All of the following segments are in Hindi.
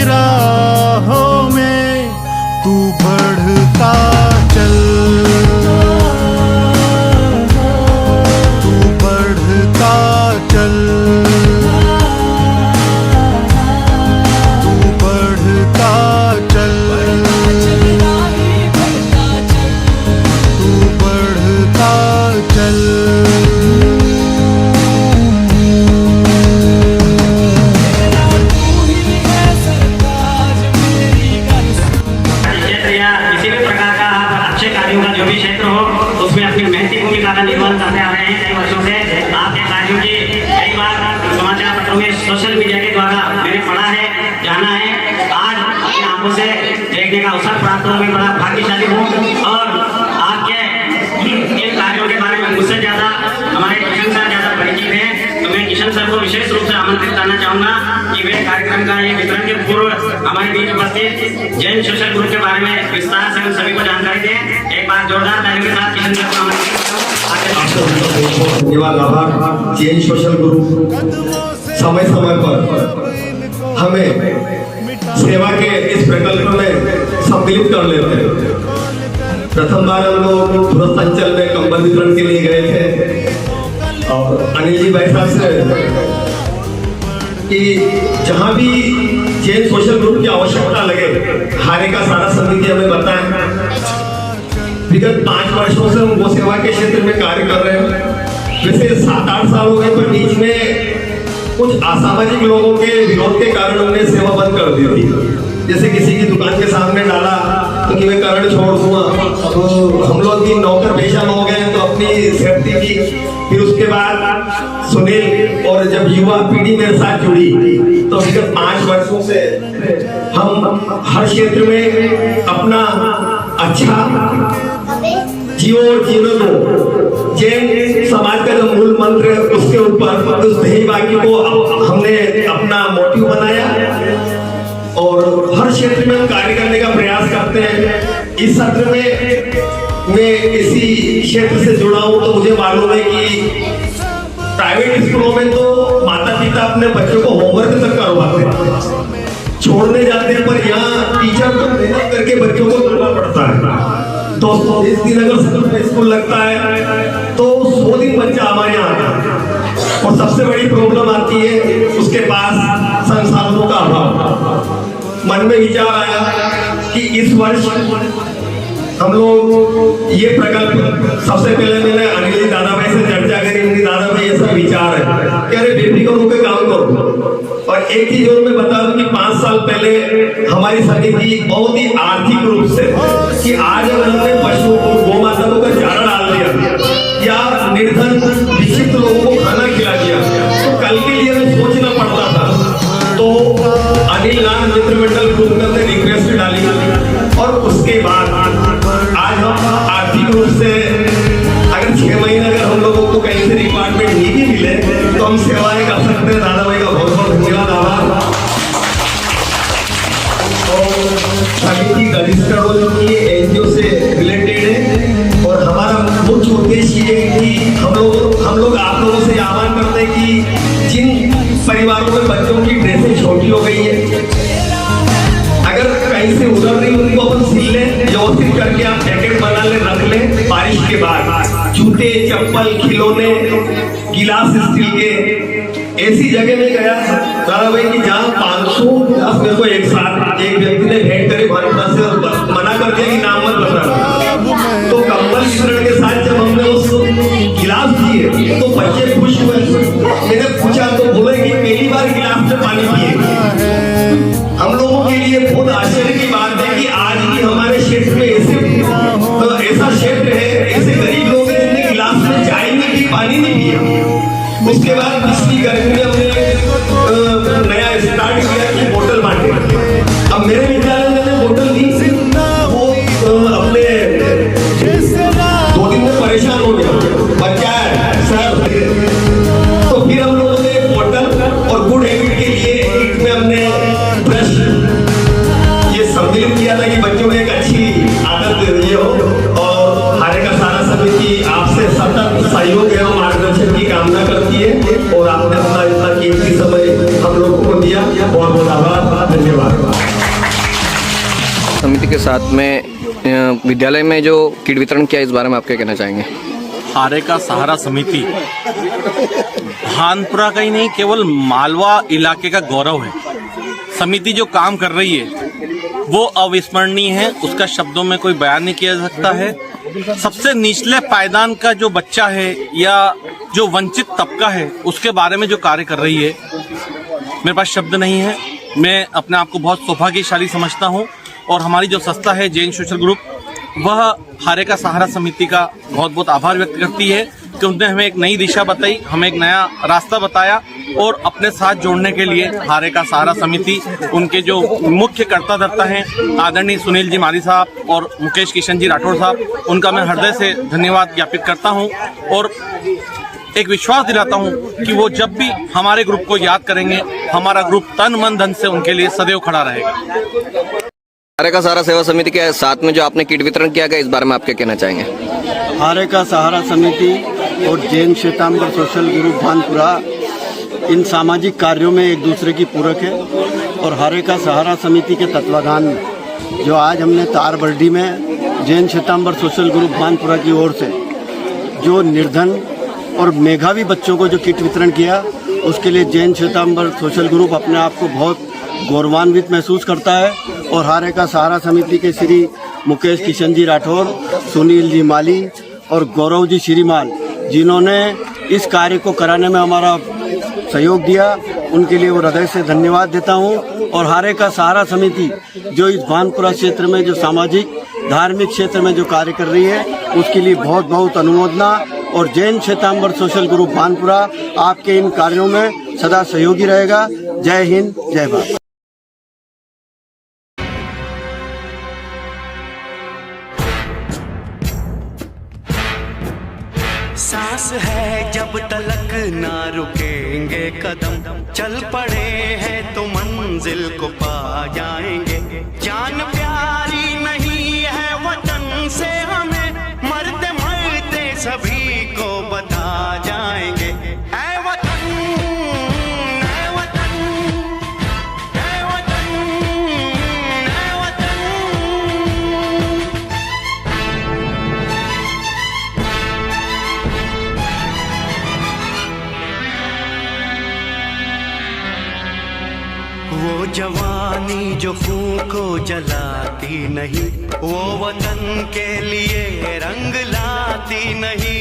राहों में तू बढ़ता चल, तू बढ़ता चल, तू बढ़ता चल, तू बढ़ता चल। जो भी क्षेत्र हो उसमें अपनी महत्वपूर्ण भूमिका का निर्वहन करते आ रहे हैं कई वर्षों से। आपके कार्यों की कई बार समाचार पत्रों में, सोशल मीडिया के द्वारा मैंने पढ़ा है, जाना है। आज अपनी आंखों से देखने का अवसर प्राप्त हुआ, मैं बड़ा भाग्यशाली हूँ। और आपके इन कार्यों के बारे में मुझसे ज्यादा हमारे किशन सर ज्यादा परिचित हैं, तो मैं किशन सर को विशेष रूप से आमंत्रित करना चाहूंगा कि वे कार्यक्रम का ये वितरण के पूर्व हमारे बीच उपस्थित जैन सोशल ग्रुप के बारे में विस्तार से हम सभी को जानकारी दें। एक बार जोरदार तालियों के साथ किशन सर को आमंत्रित धन्यवाद। आभार। जैन सोशल ग्रुप समय समय पर हमें सेवा के इस प्रकल्प में सम्मिलित कर लेते हैं। प्रथम बार हम लोग तुरंत अंचल में कंबल वितरण के लिए गए थे और अनिल जी भाई साहब से कि जहां भी जैन सोशल ग्रुप की आवश्यकता लगे, हारे का सारा समिति हमें बताएं। विगत 5 वर्षों से हम गो सेवा के क्षेत्र में कार्य कर रहे हैं। वैसे 7-8 साल हो गए, पर बीच में कुछ असामाजिक लोगों के विरोध के कारण हमने सेवा बंद कर दी थी। जैसे किसी की दुकान के सामने डाला तो कि मैं करण छोड़ दूंगा। तो हम लोग भी नौकर पेशा हो गए तो अपनी सेफ्टी की। फिर उसके बाद सुनील और जब युवा पीढ़ी मेरे साथ जुड़ी तो विगत 5 वर्षों से हम हर क्षेत्र में अपना अच्छा जियो और जीवन दो, जैन समाज का जो मूल मंत्र है उसके ऊपर उस ध्येय वाक्य को हमने अपना मोटिव बनाया और हर क्षेत्र में हम कार्य करने का प्रयास करते हैं। इस सत्र में मैं इसी क्षेत्र से जुड़ा हूं तो मुझे मालूम है कि प्राइवेट स्कूलों में तो माता पिता अपने बच्चों को होमवर्क तक करवाते हैं, छोड़ने जाते हैं, पर यहाँ टीचर को मेहनत करके बच्चों को करना पड़ता है। तो 30 दिन अगर स्कूल लगता है तो 100 दिन बच्चा हमारे यहाँ आता है और सबसे बड़ी प्रॉब्लम आती है उसके पास संसाधनों का अभाव। मन में विचार आया कि इस वर्ष हम लोग ये प्रकल्प, सबसे पहले मैंने अनिल दादा भाई से चर्चा करी। उनकी दादा भाई ऐसा विचार है कि अरे बेफिक्र होकर काम करो। और एक चीज और मैं बता दूं कि 5 साल पहले हमारी समिति बहुत ही आर्थिक रूप से कि आज अगर हमने पशु गौ माता को चारा डाल दिया या निर्धन विक्षिप्त लोगों को खाना खिला दिया तो कल के लिए हमें सोचना पड़ता था। तो अनिल नाम मित्र मंडल ग्रुप ने रिक्वेस्ट डाली और उसके बाद आज हम आर्थिक रूप से अगर 6 महीने अगर हम लोगों को कहीं से डिपार्टमेंट नहीं भी मिले तो हम सेवाएं कर सकते हैं। दादा भाई का बहुत बहुत धन्यवाद। आभार। समिति रजिस्टर्ड हो चुकी है, एनजीओ से रिलेटेड है और हमारा मुख्य उद्देश्य ये है कि हम लोग आप लोगों से आह्वान करते हैं कि जिन परिवारों में बच्चों की ड्रेसें छोटी हो गई है, अगर कहीं से उधर रही उनको अपन सिल लें, व्यवस्थित करके आप पैकेट बना ले, रख लें। बारिश के बाद जूते, चप्पल, खिलौने, गिलास स्टील के ऐसी जगह में गया दादा भाई कि जहाँ 500 गिलास मेरे को एक साथ एक व्यक्ति ने भेंट करे भारत से और मना कर दिया कि नाम मत बताना। तो कंबल वितरण के साथ जब हमने उस गिलास दिए तो बच्चे खुश हुए। मैंने पूछा तो बोले कि पहली बार गिलास में पानी पिए। हम लोगों के लिए बहुत आश्चर्य की बात है कि आज भी हमारे क्षेत्र में ऐसा क्षेत्र है, ऐसे गरीब लोग हैं जिनने गिलास में चाय नहीं पी, पानी नहीं पिया। उसके बाद पिछली गर्मी में हमने नया स्टार्ट किया कि बोतल बांटे। अब मेरे विद्यालय में बोतल दी, वो अपने 2 दिन में परेशान हो गया, बच्चा है सर। तो फिर हम लोगों ने बोतल और गुड हैबिट के लिए में हमने ब्रश ये सम्मिलित किया था कि बच्चों में एक अच्छी आदत ये हो। और हारे का सारा समिति आपसे सतत सहयोग एवं मार्गदर्शन की कामना करती है और आपने अपना इतना कीमती समय हम लोगों को दिया। बहुत बहुत आभार, धन्यवाद। समिति के साथ में विद्यालय में जो किट वितरण किया, इस बारे में आप क्या कहना चाहेंगे? हारेका सहारा समिति भानपुरा का ही नहीं, केवल मालवा इलाके का गौरव है। समिति जो काम कर रही है वो अविस्मरणीय है, उसका शब्दों में कोई बयान नहीं किया जा सकता है। सबसे निचले पायदान का जो बच्चा है या जो वंचित तबका है, उसके बारे में जो कार्य कर रही है, मेरे पास शब्द नहीं है। मैं अपने आप को बहुत सौभाग्यशाली समझता हूं। और हमारी जो संस्था है जैन सोशल ग्रुप, वह हारेका सहारा समिति का बहुत बहुत आभार व्यक्त करती है कि उन्होंने हमें एक नई दिशा बताई, हमें एक नया रास्ता बताया और अपने साथ जोड़ने के लिए हारेका सहारा समिति, उनके जो मुख्य कर्ता धर्ता हैं आदरणीय सुनील जी माली साहब और मुकेश किशन जी राठौड़ साहब, उनका मैं हृदय से धन्यवाद ज्ञापित करता हूं और एक विश्वास दिलाता हूं कि वो जब भी हमारे ग्रुप को याद करेंगे, हमारा ग्रुप तन मन धन से उनके लिए सदैव खड़ा रहेगा। हारेका सहारा सेवा समिति के साथ में जो आपने किट वितरण किया गया, इस बारे में आप क्या कहना चाहेंगे? हारेका सहारा समिति और जैन श्वेतांबर सोशल ग्रुप भानपुरा इन सामाजिक कार्यों में एक दूसरे की पूरक है। और हारेका सहारा समिति के तत्वाधान में जो आज हमने तार बर्डी में जैन श्वेतांबर सोशल ग्रुप भानपुरा की ओर से जो निर्धन और मेधावी बच्चों को जो किट वितरण किया, उसके लिए जैन श्वेतांबर सोशल ग्रुप अपने आप को बहुत गौरवान्वित महसूस करता है। और हारेका सहारा समिति के श्री मुकेश किशन जी राठौर, सुनील जी माली और गौरव जी श्रीमाल, जिन्होंने इस कार्य को कराने में हमारा सहयोग दिया, उनके लिए वो हृदय से धन्यवाद देता हूँ। और हारेका सहारा समिति जो इस भानपुरा क्षेत्र में जो सामाजिक धार्मिक क्षेत्र में जो कार्य कर रही है, उसके लिए बहुत बहुत अनुमोदना। और जैन श्वेतांबर सोशल ग्रुप भानपुरा आपके इन कार्यों में सदा सहयोगी रहेगा। जय हिंद, जय भारत। सांस है जब तलक ना रुकेंगे कदम, चल पड़े हैं तो मंजिल को पा जाएंगे। जान प्यारी नहीं है वतन से हमें, मरते मरते सभी को बता जाएंगे। ऐ वतन, ऐ वतन, ऐ वतन, ऐ वतन। वो जवानी जो खून को जलाती नहीं, वो वतन के लिए रंग लाती नहीं।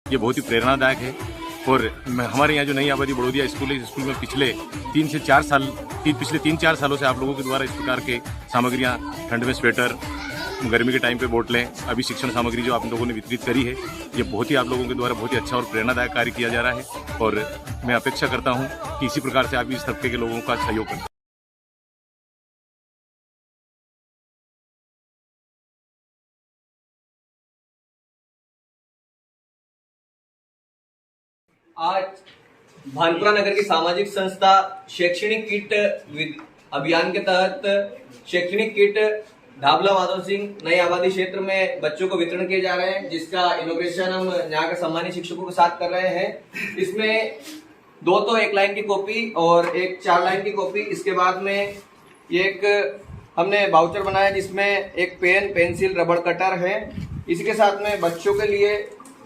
ये बहुत ही प्रेरणादायक है। और हमारे यहाँ जो नई आबादी बड़ौदिया स्कूल है, इस स्कूल में पिछले 3 से 4 सालों से आप लोगों के द्वारा इस प्रकार के सामग्रियाँ, ठंड में स्वेटर, गर्मी के टाइम पे बोतलें, अभी शिक्षण सामग्री जो आप लोगों ने वितरित करी है, ये बहुत ही आप लोगों के द्वारा बहुत ही अच्छा और प्रेरणादायक कार्य किया जा रहा है। और मैं अपेक्षा करता हूँ कि इसी प्रकार से आप इस तबके के लोगों का सहयोग करें। आज भानपुरा नगर की सामाजिक संस्था शैक्षणिक किट अभियान के तहत शैक्षणिक किट ढाबला माधव सिंह नई आबादी क्षेत्र में बच्चों को वितरण किए जा रहे हैं, जिसका इनोग्रेशन हम यहाँ के सम्मानित शिक्षकों के साथ कर रहे हैं। इसमें 1 लाइन की कॉपी और एक 4 लाइन की कॉपी, इसके बाद में एक हमने वाउचर बनाया जिसमें एक पेन, पेंसिल, रबड़ कटर है। इसके साथ में बच्चों के लिए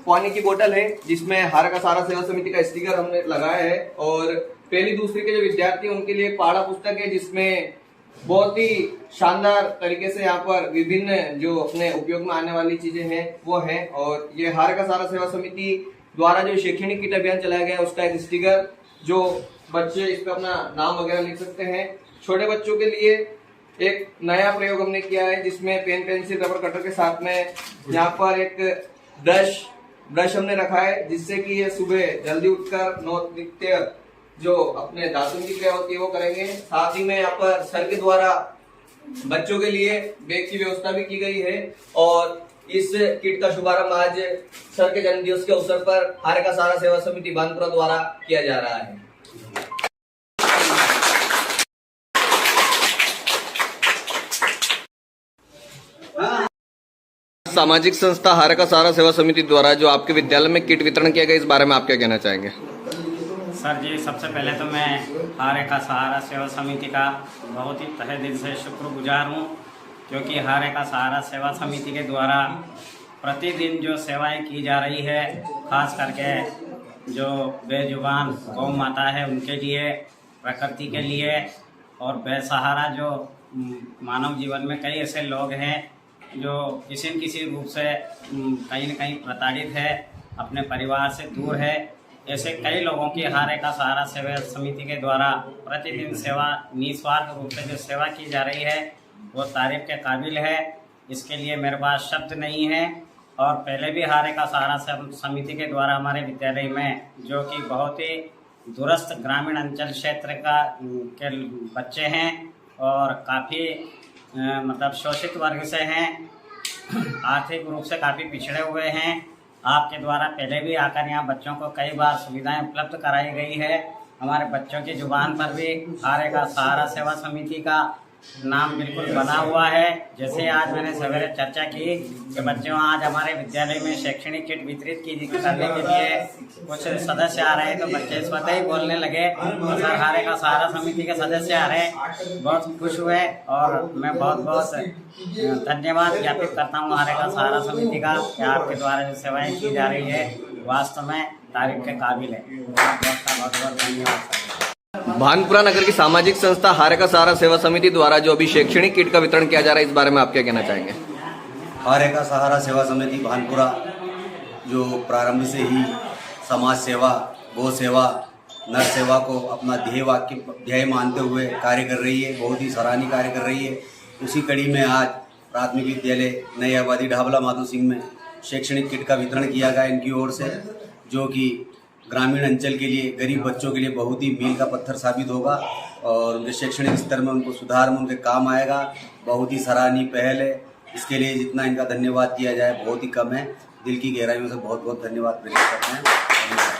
पानी की बोतल है जिसमें हारे का सहारा सेवा समिति का स्टिकर हमने लगाया है। और पहली दूसरी के जो विद्यार्थी हैं उनके लिए एक पाठ्य पुस्तक है जिसमें बहुत ही शानदार तरीके से यहाँ पर विभिन्न जो अपने उपयोग में आने वाली चीजें हैं वो हैं। और ये हारे का सहारा सेवा समिति द्वारा जो शैक्षणिक किट अभियान चलाया गया है उसका एक स्टिकर जो बच्चे इस पर अपना नाम वगैरह लिख सकते हैं। छोटे बच्चों के लिए एक नया प्रयोग हमने किया है जिसमें पेन, पेंसिल, रबड़ कटर के साथ में यहाँ पर एक ब्रश हमने रखा है जिससे कि ये सुबह जल्दी उठकर नित्य जो अपने दातुन की क्रिया होती है वो करेंगे। साथ ही में यहाँ पर सर के द्वारा बच्चों के लिए बैग की व्यवस्था भी की गई है। और इस किट का शुभारंभ आज सर के जन्मदिवस के अवसर पर हारे का सहारा सेवा समिति भानपुरा द्वारा किया जा रहा है। सामाजिक संस्था हारे का सहारा सेवा समिति द्वारा जो आपके विद्यालय में किट वितरण किया गया इस बारे में आप क्या कहना चाहेंगे? सर जी, सबसे पहले तो मैं हारे का सहारा सेवा समिति का बहुत ही तहे दिल से शुक्रगुजार हूँ क्योंकि हारे का सहारा सेवा समिति के द्वारा प्रतिदिन जो सेवाएं की जा रही है, खास करके जो बेजुबान गौ माता है उनके लिए, प्रकृति के लिए और बेसहारा जो मानव जीवन में कई ऐसे लोग हैं जो किसी न किसी रूप से कहीं न कहीं प्रताड़ित है, अपने परिवार से दूर है। ऐसे कई लोगों की हारे का सहारा सेवा समिति के द्वारा प्रतिदिन सेवा निस्वार्थ रूप से जो सेवा की जा रही है वो तारीफ के काबिल है। इसके लिए मेरे पास शब्द नहीं है। और पहले भी हारे का सहारा समिति के द्वारा हमारे विद्यालय में जो कि बहुत ही दूरस्थ ग्रामीण अंचल क्षेत्र के बच्चे हैं और काफ़ी मतलब शोषित वर्ग से हैं, आर्थिक रूप से काफ़ी पिछड़े हुए हैं, आपके द्वारा पहले भी आकर यहाँ बच्चों को कई बार सुविधाएं उपलब्ध कराई गई है। हमारे बच्चों की जुबान पर भी हारे का सहारा सेवा समिति का नाम बिल्कुल बना हुआ है। जैसे आज मैंने सवेरे चर्चा की कि बच्चों आज हमारे विद्यालय में शैक्षणिक किट वितरित करने के लिए कुछ सदस्य आ रहे हैं तो बच्चे स्वतः ही बोलने लगे सर हारे का सहारा समिति के सदस्य आ रहे हैं, बहुत खुश हुए। और मैं बहुत बहुत धन्यवाद ज्ञापित करता हूँ हारे का सहारा समिति का कि आपके द्वारा जो सेवाएं की जा रही है वास्तव में तारीफ के काबिल है। आपका बहुत बहुत धन्यवाद। भानपुरा नगर की सामाजिक संस्था हारे का सहारा सेवा समिति द्वारा जो अभी शैक्षणिक किट का वितरण किया जा रहा है इस बारे में आप क्या कहना चाहेंगे? हारे का सहारा सेवा समिति भानपुरा जो प्रारंभ से ही समाज सेवा, गौ सेवा, नर सेवा को अपना ध्येय मानते हुए कार्य कर रही है, बहुत ही सराहनीय कार्य कर रही है। उसी कड़ी में आज प्राथमिक विद्यालय नई आबादी ढाबला माधो सिंह में शैक्षणिक किट का वितरण किया गया इनकी ओर से, जो कि ग्रामीण अंचल के लिए, गरीब बच्चों के लिए बहुत ही मील का पत्थर साबित होगा और उनके शैक्षणिक स्तर में, उनको सुधार में उनके काम आएगा। बहुत ही सराहनीय पहल है। इसके लिए जितना इनका धन्यवाद किया जाए बहुत ही कम है। दिल की गहराइयों से बहुत बहुत धन्यवाद प्रकट करते हैं।